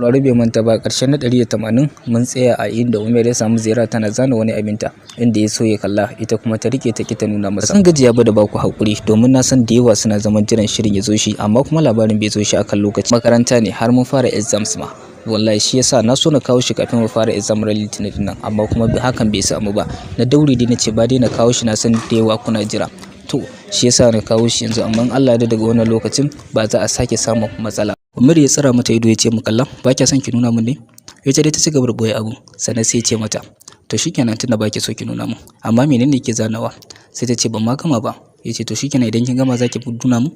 Sauraro bai manta ba, ƙarshen na 180 mun tsaya a inda Umar ya samu Zaira tana zana wani abinta inda ya so ya kalla, ita kuma ta rike ta ta nuna masa. San gajiya ba da baku hakuri domin na san da yawa suna zaman jiran shirin ya zo shi, amma kuma labarin bai zo shi akan lokaci. Makaranta ne har mun fara exams ma. Wallahi shi yasa na so na kawo shi kafin mu fara exam ran Litinin nan, amma kuma hakan bai samu ba. Na daure dai na ce ba dai na kawo shi, na san da yawa kuna jira. To shi yasa na kawo shi yanzu, amma Allah da daga wannan lokacin ba za a sake samun matsala. Umar ya tsira mata ido ya ce mu kalla, ba kya son ki nuna mun ne? Ita dai ta ci gaba da boye abu, sannan sai ya ce mata to shikenan tunda ba ki so ki nuna mun, amma menene ke zanawa? Sai ta ce ban ma gama ba. Ya ce to shikenan idan kin gama zaki nuna mun?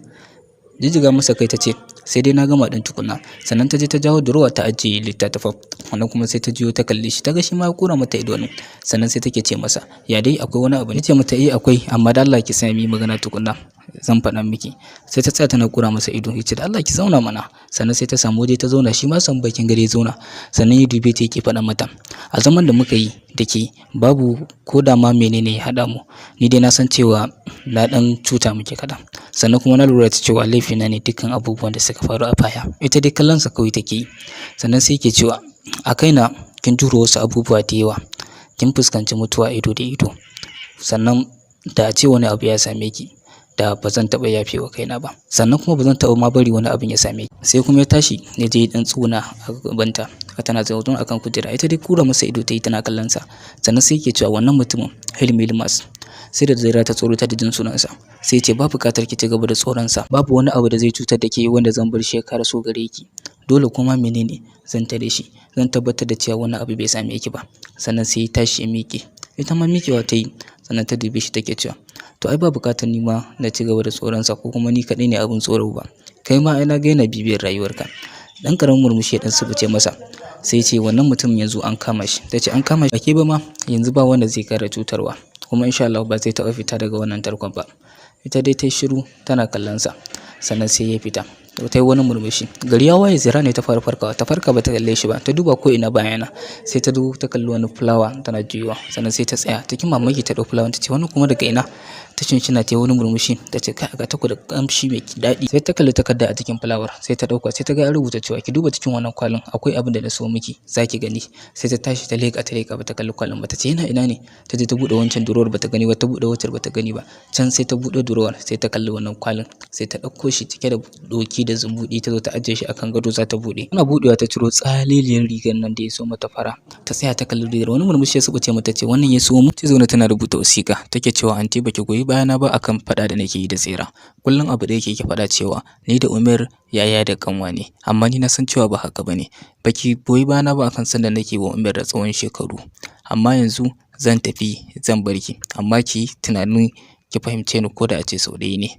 Jijjiga masa kai ta ce sai dai na gama din tukunna. Sannan ta je ta jawo durowa ta ajiye littattafan, wannan kuma sai ta jiyo ta kalle shi, ta ga shi ma ya kura mata ido ne. Sannan sai take ce masa ya dai akwai wani abu ne? Ya ce mata akwai, amma da Allah ki sa mi magana tukunna, zan faɗa miki. Sai ta tsaya tana kura masa ido, ya ce da Allah ki zauna mana. Sannan sai ta samu waje ta zauna, shi ma san bakin gare zauna. Sannan ya dube ta yake faɗa mata a zaman da muka yi da ke babu ko da ma menene ya haɗa mu, ni dai na san cewa na ɗan cuta miki kaɗan, sannan kuma na lura ta cewa laifina ne dukkan abubuwan da suka faru a baya. Ita dai kallonsa kawai take yi. Sannan sai ke cewa a kaina kin jure wasu abubuwa da yawa, kin fuskanci mutuwa ido da ido, sannan da a ce wani abu ya same ki da ba zan taɓa yafe wa kaina ba, sannan kuma ba zan taɓa ma bari wani abin ya same ki. Sai kuma ya tashi ya je dan tsuna a gabanta, tana zaune akan kujera, ita dai kura masa ido ta yi tana kallon sa. Sannan sai yake cewa wannan mutumin Hilmi Ilmas. Sai da Zaira ta tsoro ta da jin sunansa, sai ce ba buƙatar ki ci gaba da tsoron sa, babu wani abu da zai cutar da ke wanda zan bar shi ya kara so gare ki. Dole kuma menene zan tare shi, zan tabbatar da cewa wani abu bai same ki ba. Sannan sai ya tashi ya miƙe, ita ma miƙewa ta yi. Sannan ta dube shi take cewa to ai ba buƙatar ni ma na ci gaba da tsoron sa, ko kuma ni kaɗai ne abin tsoro ba, kai ma ai na ga yana bibiyar rayuwarka. Dan karamin murmushi ya dan subuce masa, sai ce wannan mutum yanzu an kama shi. Ta ce an kama shi? Ake ba ma yanzu ba wanda zai kara cutarwa, kuma insha Allah ba zai taɓa fita daga wannan tarkon ba. Ita dai ta yi shiru tana kallon sa. Sannan sai ya fita. Ta yi wani murmushi. Gari ya waye, Zaira ne ta fara farkawa. Ta farka ba ta kalle shi ba, ta duba ko ina bayana. Sai ta duba ta kalli wani fulawa tana juyowa. Sannan sai ta tsaya cikin mamaki ta ɗau fulawan, ta ce wannan kuma daga ina? Ta shinshina ta yi wani murmushi, ta ce kai ga ta da kamshi mai daɗi. Sai ta kalli takarda a cikin fulawar, sai ta ɗauka, sai ta ga an rubuta cewa ki duba cikin wannan kwalin akwai abin da na so miki, zaki gani. Sai ta tashi ta leƙa ba ta kalli kwalin ba, ta ce yana ina ne? Ta je ta buɗe wancan durowar ba ta gani ba, ta buɗe wacce ba ta gani ba. Can sai ta buɗe durowar, sai ta kalli wannan kwalin, sai ta ɗauko shi cike da doki da zumuɗi, ta zo ta ajiye shi akan gado za ta buɗe. Ana buɗewa ta ciro tsaliliyar rigar nan da ya so mata fara. Ta tsaya ta kalli rigar, wani murmushi ya subuce mata, ce wannan ya so mu? Ta zauna tana rubuta wasiƙa, take cewa anti baki goyi bayana ba akan faɗa da nake yi da Zaira. Kullum abu da yake ki faɗa cewa ni da Umar yaya da kanwa ne, amma ni na san cewa ba haka bane. Baki goyi bayana ba akan sanda nake wa Umar da tsawon shekaru, amma yanzu zan tafi zan bar ki, amma ki tunanin ki fahimce ni ko da a ce sau ɗaya ne.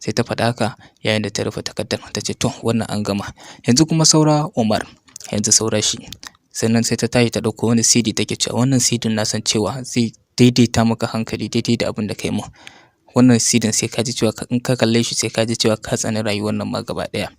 Sai ta faɗa haka yayin da ta rufe takardar, ta ce to wannan an gama, yanzu kuma saura Umar, yanzu saura shi. Sannan sai ta tashi ta ɗauko wani CD, take cewa wannan CD na san cewa zai daidaita maka hankali daidai da abin da kai mu. Wannan CD sai ka ji cewa in ka kalle shi sai ka ji cewa ka tsani rayuwar nan ma gaba ɗaya.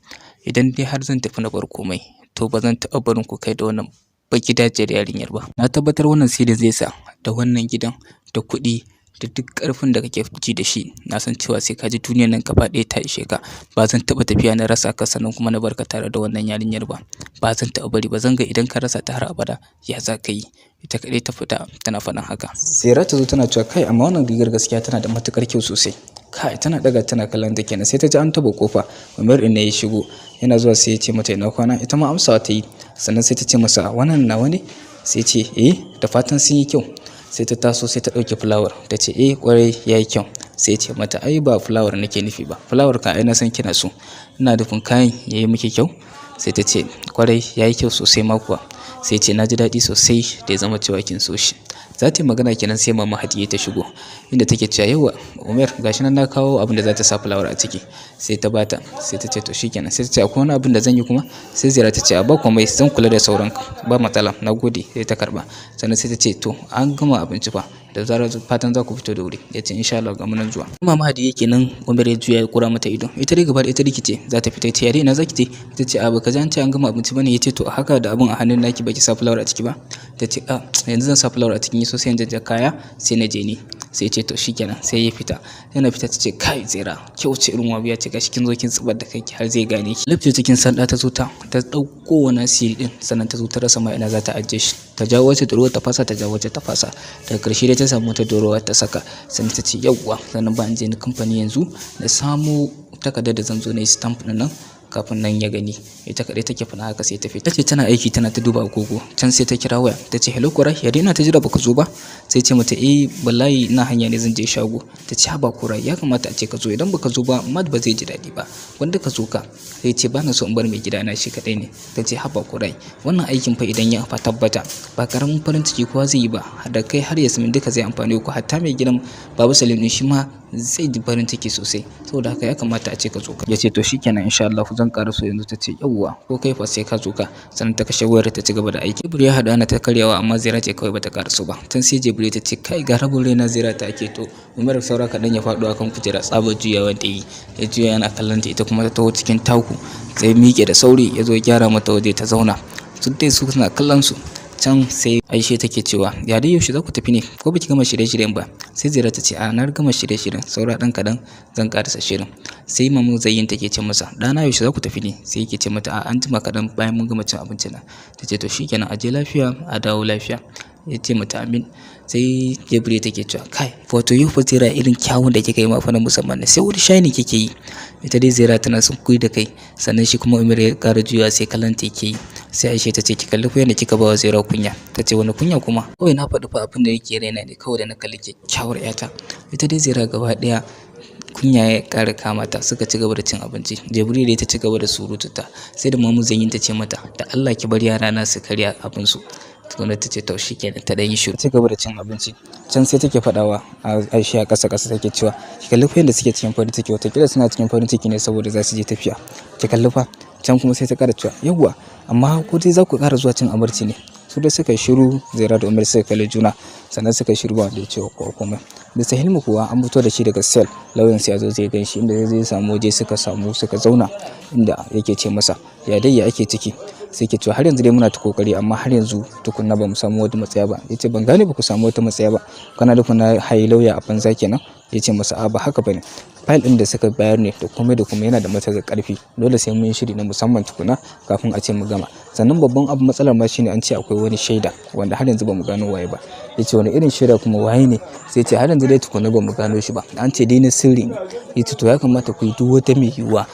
Idan dai har zan tafi na bar komai, to ba zan taɓa barin ku kai da wannan baki dajiyar yarinyar ba. Na tabbatar wannan CD zai sa da wannan gidan da kuɗi da duk ƙarfin da kake ji da shi, na san cewa sai ka ji duniyar nan gaba ɗaya ta ishe ka. Ba zan taɓa tafiya na rasa ka sannan kuma na barka tare da wannan yarinyar ba. Ba zan taɓa bari ba, zan ga idan ka rasa ta har abada ya za ka yi. Ita kaɗai ta fita tana faɗin haka. Zaira ta zo tana cewa kai amma wannan rigar gaskiya tana da matuƙar kyau sosai. Kai tana ɗaga tana kallon ta kenan, sai ta ji an taɓa kofa. Umar ɗin ne ya shigo, yana zuwa sai ya ce mata ina kwana, ita ma amsawa ta yi. Sannan sai ta ce masa wannan nawa ne? Sai ce da fatan sun yi kyau. Sai ta taso sai ta ɗauke fulawar, ta ce ƙwarai ya yi kyau. Sai ce mata ai ba fulawar nake nufi ba, fulawar ka ai na san kina so, ina nufin kayan ya yi miki kyau. Sai ta ce ƙwarai ya yi kyau sosai ma kuwa. Sai ce na ji daɗi sosai da ya zama cewa kin so shi. Za ta yi magana kenan sai mama Hadiye ta shigo, inda take cewa yawa Umar gashi nan na kawo abin da za ta sa fulawar a ciki. Sai ta bata, sai ta ce to shikenan. Sai ta ce akwai wani abin da zan yi kuma? Sai Zaira ta ce a ba komai, zan kula da sauran, ba matsala, na gode. Sai ta karba. Sannan sai ta ce to an gama abinci fa, da zarar fatan za ku fito da wuri. Ya ce insha Allah ga munan zuwa. Mama Hadi yake nan Umar ya juya ya kura mata ido. Ita dai gaba da ita rikice za ta fita ta yare ina zaki ce ta ce a baka ji an ce an gama abinci bane. Ya ce to haka da abun a hannun naki baki sa flour a ciki ba. Ta ce a yanzu zan sa flour a cikin so sai in jajja kaya sai na je ni. Sai ce to shikenan sai ya fita. Yana fita ta ce kai Zaira kyau ce irin wabiya ce gashi kin zo kin tsubar da kanki har zai gane ki. Lafce cikin sanda ta zo ta dauko wani siri din sannan ta zo ta rasa ma ina za ta ajiye shi. Ta jawo wacce da ruwa ta fasa ta jawo wacce ta fasa. Daga ƙarshe dai ta samu wata dorowa ta saka sannan ta ce yawwa sannan ba in je ni kamfani yanzu da samu takardar da zan zo na yi stamp din nan kafin nan ya gani. Ita kadai take fana haka sai ta fita. Tace tana aiki tana ta duba agogo can sai ta kira waya ta ce hello Kurai ya daina ta jira baka zo ba. Sai ce mata wallahi ina hanya ne zan je shago. Ta ce haba Kurai ya kamata a ce ka zo idan baka zo ba Mad ba zai ji daɗi ba wanda ka zo ka. Sai ce bana so in bar mai gida na shi kadai ne. Ta ce haba Kurai wannan aikin fa idan ya fa tabbata ba karamin farin ciki kowa zai yi ba da kai har Yasmin duka zai amfane ku hatta mai gidan Baba Salim din shi ma zai ji farin ciki sosai saboda haka ya kamata a ce ka zo ka. Ya ce to shikenan insha Allah zan ƙara so yanzu. Ta ce yawwa ko kai fa sai ka zo ka sannan ta kashe wayar ta ci gaba da aiki. Jibril ya haɗu ana ta karyawa amma Zaira ce kawai bata ƙara so ba. Tun sai Jibril ta ce kai ga rabin raina Zaira ta ake to Umar saura kaɗan ya faɗo akan kujera tsabar juyawa da yi. Ya juya yana kallon ta ita kuma ta taho cikin taku sai miƙe da sauri ya zo ya gyara mata waje ta zauna. Su dai su suna kallon su. Can sai Aisha take cewa ya dai yaushe za ku tafi ne ko baki gama shirye-shiryen ba. Sai Zaira ta ce a na gama shirye-shiryen saura ɗan kaɗan zan ƙarasa shirin. Sai Mamu Zayyin take ce masa ɗana yaushe za ku tafi ne. Sai yake ce mata a an jima kaɗan bayan mun gama cin abinci na. Ta ce to shikenan a je lafiya a dawo lafiya. Ya ce mata amin. Sai Jibril take cewa kai wato yau fa Zaira irin kyawun da kika yi ma fa na musamman ne sai wani shine kike yi. Ita dai Zaira tana son kui da kai sannan shi kuma Umar ya ƙara juya sai kallon ta yake yi. Sai Aisha ta ce ki kalli ko yadda kika ba wa Zaira kunya. Ta ce wani kunya kuma kawai na faɗi fa abin da yake raina ne kawai da na kalli kyakkyawar ƴata. Ita dai Zaira gaba ɗaya kunya ya ƙara kama ta suka ci gaba da cin abinci. Jibril dai ta ci gaba da surututa sai da Mamu Zayyin ta ce mata da Allah ki bar yara na su karya abin su. Tukuna ta ce to shikenan ta dan yi shiru. Ci gaba da cin abinci. Can sai take faɗawa Aisha ƙasa take cewa ki kalli fa yadda suke cikin farin ciki wata kila suna cikin farin ciki ne saboda za su je tafiya. Ki kalli fa. Can kuma sai ta ƙara cewa yawwa amma ko dai za ku ƙara zuwa cin abarci ne. Su da suka shiru Zaira da Umar suka kalli juna sannan suka shiru ba da ya ce ko komai. Bisa Hilmu kuwa an fito da shi daga cell lauyan sai ya zo zai ganshi inda zai samu waje suka zauna inda yake ce masa ya dai ya ake ciki. Sai ke cewa har yanzu dai muna ta kokari amma har yanzu tukunna ba mu samu wata matsaya ba. Yace ban gane ba ku samu wata matsaya ba kana nufin na hayi lauya a banza kenan. Yace masa a ba haka bane file din da suka bayar ne da komai yana da matakar karfi dole sai mun yi shiri na musamman tukuna kafin a ce mu gama. Sannan babban abu matsalar ma shine an ce akwai wani shaida wanda har yanzu ba mu gano waye ba. Yace wani irin shaida kuma waye ne. Sai ce har yanzu dai tukunna ba mu gano shi ba an ce dai na sirri ne. Yace to ya kamata ku yi duk wata mai yiwuwa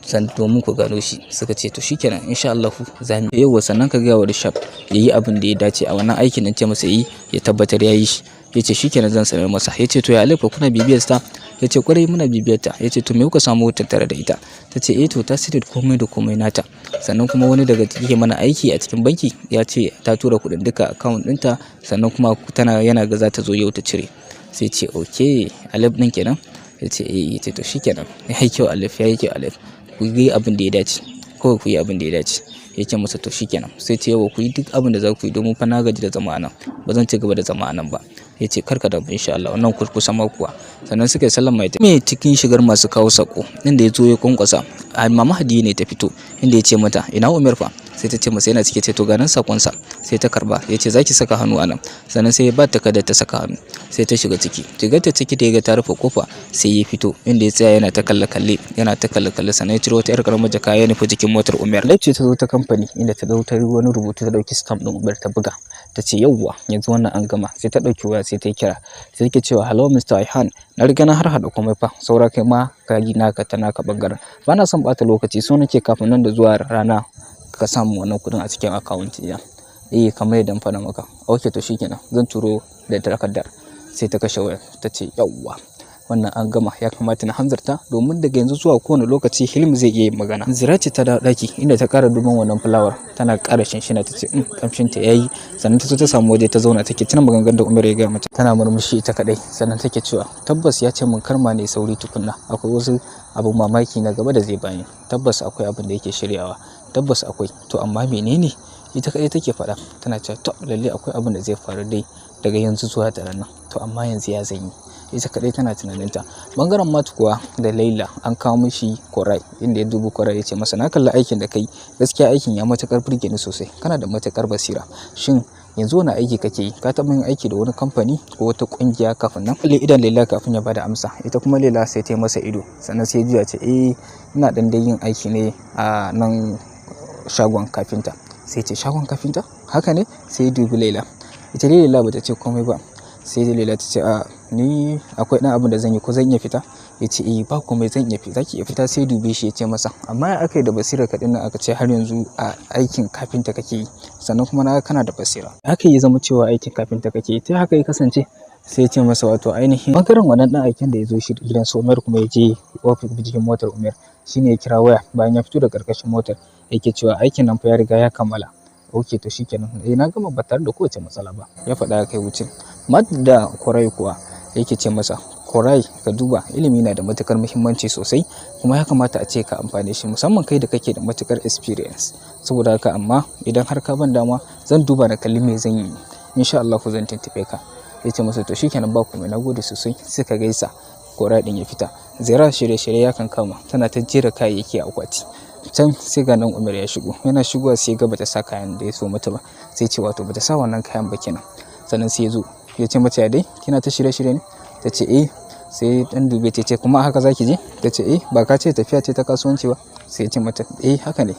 san domin ku gano shi. Suka ce to shikenan insha Allah za mu yau sannan ka ga wa Rishab yayi abin da ya dace a wannan aikin nan ce masa yi ya tabbatar yayi shi. Yace shikenan zan sanar masa. Yace to ya Alifa kuna bibiyar ta. Yace kwarai muna bibiyar ta. Yace to me kuka samu wutar tare da ita. Tace to ta sirri komai da komai nata sannan kuma wani daga yake mana aiki a cikin banki ya ce ta tura kuɗin duka account ɗinta sannan kuma yana ga za ta zo yau ta cire. Sai ce okay Alif ɗin kenan. Yace yace to shikenan yayi kyau Alif yayi kyau Alif ku yi abin da ya dace kawai ku yi abin da ya dace. Yake masa to shikenan sai ce yawa ku yi duk abin da za ku yi domin fa na gaji da zama anan ba zan ci gaba da zama anan ba. Yace karka da insha Allah wannan kusa ma kuwa. Sannan suka yi sallama ita me cikin shigar masu kawo sako inda ya zo ya kunkwasa Mama Hadiya ne ta fito inda ya ce mata ina Umar fa. Sai ta ce masa yana cike ce to ganin sakon sa. Sai ta karba yace zaki saka hannu anan sannan sai ya ba ta kada ta saka hannu sai ta shiga ciki. Shigar ta ciki da ya ga ta rufe kofa sai ya fito inda ya tsaya yana ta kalle sannan ya ciro wata yar karamar jaka ya nufi jikin motar Umar. Laice ta zo ta kamfani inda ta dauki wani rubutu ta dauki stamp din Umar ta buga. Ta ce yawwa yanzu wannan an gama. Sai ta dauki waya sai ta yi kira sai take cewa hello Mr. Ayhan na riga na har hada komai fa saura kai ma ka yi naka ta naka bangaren bana son bata lokaci so nake kafin nan da zuwa rana ka samu wannan kudin a cikin account ya kamar yadda fara maka. Okay to shikenan zan turo da takardar. Sai ta kashe wayar ta ce yawwa wannan an gama ya kamata na hanzarta domin daga yanzu zuwa kowane lokaci Hilmi zai iya yin magana. Zira ce ta da daki inda ta ƙara duban wannan fulawar tana ƙara shinshina ta ce kamshin ta yayi sannan ta zo ta samu waje ta zauna take tuna maganganun da Umar ya ga mata tana murmushi ita kadai sannan take cewa tabbas ya ce mun karma ne sauri tukunna akwai wasu abu mamaki na gaba da zai bani tabbas akwai abin da yake shiryawa tabbas akwai to amma menene ita kadai take faɗa tana cewa to lalle akwai abin da zai faru dai daga yanzu zuwa daren nan. To amma yanzu ya zanyi, ita kaɗai tana tunaninta. Bangaren Mat kuwa da Laila an kawo mishi Koray, inda ya dubi Koray ya ce masa na kalli aikin da kai, gaskiya aikin ya matuƙar burge ni sosai, kana da matuƙar basira. Shin yanzu wani aiki kake yi? Ka taɓa yin aiki da wani kamfani ko wata ƙungiya kafin nan? Kalle idan Laila kafin ya bada amsa, ita kuma Laila sai ta yi masa ido, sannan sai juya ce ina ɗan dai yin aiki ne a nan shagon kafinta. Sai ce shagon kafinta? Haka ne? Sai ya dubi Laila. Ita dai Laila bata ce komai ba. Sai dai Laila ta ce ni akwai ɗan abin da zan yi, ko zan iya fita? Ya ce ba komai, zan iya fita, zaki iya fita. Sai dube shi ya ce masa amma ya aka yi da basira ka dinnan aka ce har yanzu a aikin kafinta kake yi, sannan kuma na kana da basira. Haka ya zama cewa aikin kafinta kake yi, ta haka ya kasance. Sai ya ce masa wato ainihin bangaren wannan ɗan aikin da ya zo shi gidan su Umar kuma ya je ofis jikin motar Umar, shine ya kira waya bayan ya fito da karkashin motar yake cewa aikin nan fa ya riga ya kammala. Ok, to shikenan, na gama ba tare da kowace matsala ba, ya faɗa kai wuce. Mat da Koray kuwa yake ce masa Koray, ka duba ilimi na da matukar muhimmanci sosai, kuma ya kamata a ce ka amfane shi, musamman kai da kake da matukar experience. Saboda haka amma idan har ka ban dama zan duba na kalli me zan yi, insha Allah ku zan tuntube ka. Ya ce masa to shikenan, ba komai, nagode sosai. Suka gaisa, Koray din ya fita. Zira shirye-shirye ya kan kama, tana ta jera kayayyaki a akwati. Can sai ga nan Umar ya shigo, yana shigowa sai ga bata sa kayan da ya so mata ba. Sai ce wato bata sa wannan kayan ba kenan. Sannan sai ya zo ya ce mata ya dai kina ta shirye-shirye ne? Ta ce sai dan dube ta ce kuma haka zaki je? Ta ce ba ka ce tafiya ce ta kasuwanci ba? Sai ya ce mata haka ne.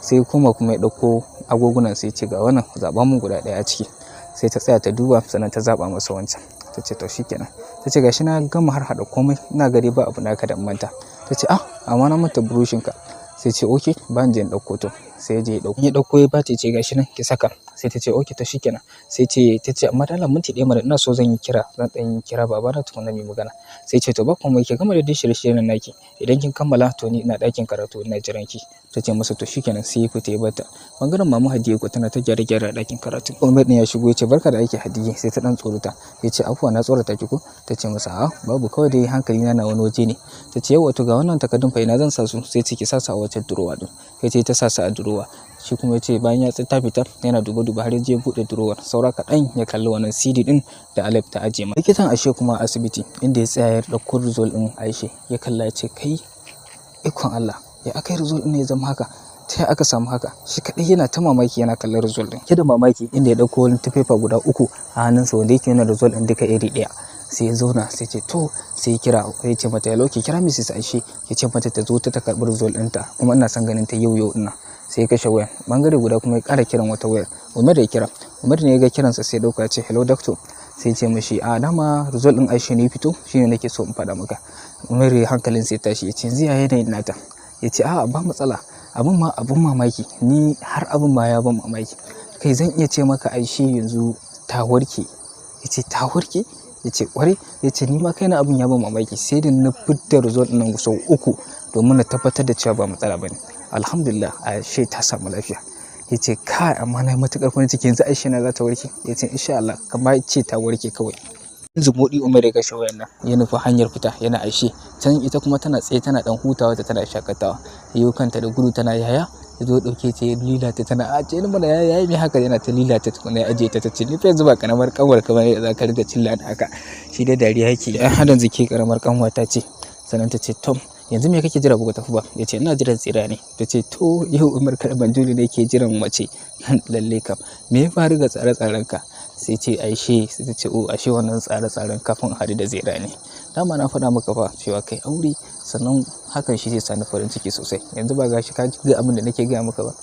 Sai kuma ya dauko agogunan, sai ya ce ga wannan, zaba mun guda daya a ciki. Sai ta tsaya ta duba, sannan ta zaba masa wancan. Ta ce to shikenan. Ta ce gashi na gama har hada komai, ina gari ba abu naka da manta. Ta ce amma na manta burushin ka. Sai ce okay, ba ni je in dauko to. Sai ya je ya dauko ya bata, ce gashi nan ki saka. Sai ta ce okay to shikenan. Sai ta ce amma da Allah minti ɗaya mana, ina so zan yi kira, zan dan kira baba na tukuna mai magana. Sai ce to ba komai, ki gama da shirye-shiryen naki, idan kin kammala to ni ina ɗakin karatu ina jiran ki. Ta ce masa to shikenan. Sai ya fita ya bata. Bangaren mama Hadiye ko tana ta gyare-gyare a ɗakin karatu. Umar ɗin ya shigo ya ce barka da aiki Hadiye. Sai ta dan tsorata, ya ce afuwa na tsorata ki ko? Ta ce masa babu, kawai dai hankali na wani waje ne. Ta ce yawa to ga wannan takardun fa ina zan sa su? Sai ce ki sa su a wacce durowa din. Kai ce ta sa su a durowa. Shi kuma ya ce bayan ya ta fita yana duba har ya je buɗe durowar, saura kaɗan ya kalli wannan CD din da Alef ta aje masa. Likitan Ashe kuma a asibiti inda ya tsaya ya ɗauko result din Aisha, ya kalla ya ce kai ikon Allah, ya aka yi result din ya zama haka, ta aka samu haka? Shi kaɗai yana ta mamaki yana kallon result din, da mamaki inda ya ɗauko wani paper guda 3 a hannunsa wanda yake yana result din duka iri ɗaya. Sai ya zauna sai ce to, sai ya kira, ya ce mata hello, ki kira Mrs. Aisha, ya ce mata ta zo ta karɓi result ɗinta, kuma ina son ganin ta yau ina. Sai ya kashe wayar. Bangare guda kuma ya ƙara kiran wata wayar. Umar da ya kira, Umar ne ya ga kiransa sai ya dauka ya ce hello doctor. Sai ya ce mishi dama result din Aisha ne fito, shine nake so in faɗa maka. Umar hankalin sai tashi, ya ce zai yanayin nata. Ya ce ba matsala, abun mamaki, ni har abun ma ya ban mamaki. Kai zan iya ce maka Aisha yanzu ta warke. Ya ce ta warke? Ya ce kware. Ya ce ni ma kaina abun ya ban mamaki, sai da na fitar result nan sau 3 domin na tabbatar da cewa ba matsala bane. Alhamdulillah Aisha ta samu lafiya. Ya ce kai, amma na yi matuƙar farin ciki, yanzu Aisha na za ta warke. Ya ce insha Allah, kamar ce ta warke kawai. Yanzu modi Umar ya kashe wayan nan, ya nufi hanyar fita yana Aisha. Can ita kuma tana tsaye tana dan hutawa ta tana shakatawa. Yayo kanta da gudu tana yaya, ya zo dauke ta ya lilata tana ce ni mana yayi mai haka, yana ta lilata tukuna ya aje ta ce ni fa yanzu ba karamar kanwar kamar yadda za ka riga cilla da haka. Shi da dariya yake, hadan zike karamar kanwa ta ce. Sannan ta ce Tom, yanzu me kake jira ba tafi ba? Ya ce ina jiran tsira ne. Ta ce to yau Umar Banjuli ne ke jiran mace? Lalle kam, me ya faru ga tsare-tsaren ka? Sai ce Aisha. Sai ta ce ashe wannan tsare-tsaren kafin hadu da zira ne. Dama na faɗa maka fa cewa kai aure, sannan hakan shi zai sani farin ciki sosai. Yanzu ba gashi ka ji abin da nake gaya maka ba.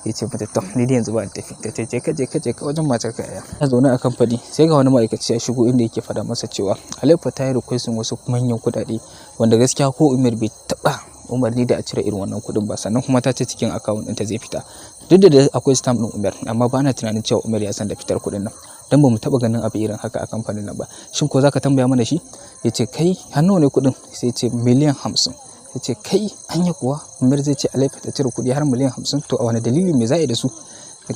Ya ce mata to ni dai yanzu ba tafi. Ta ce ka je ka wajen matar ka ya. Ya zaune a kamfani, sai ga wani ma'aikaci ya shigo inda yake faɗa masa cewa Alefa ta yi requestin wasu manyan kuɗaɗe, wanda gaskiya ko Umar bai taɓa umarni da a cire irin wannan kuɗin ba, sannan kuma ta ce cikin account ɗinta zai fita. Duk da akwai stamp ɗin Umar, amma ba na tunanin cewa Umar ya san da fitar kuɗin nan, dan ba mu taɓa ganin abu irin haka a kamfanin nan ba. Shin ko zaka tambaya mana shi? Ya ce kai hannu ne kuɗin? Sai ya ce miliyan 50. Ya ce kai anya kuwa Umar zai ce Alefa ta cire kuɗi har miliyan 50? To a wani dalili me za a yi da su?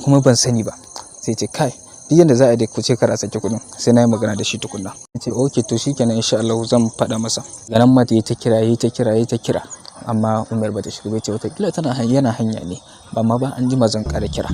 Kuma ban sani ba. Sai ya ce kai duk yanda za a yi ku ce kar a sake kuɗin, sai na yi magana da shi tukunna. Ya ce okay to shikenan insha Allah zan faɗa masa. Ganan mata ya ta kira amma Umar bata shiga, bai ce wata kila yana hanya ne, ba ma ba an jima zan ƙara kira.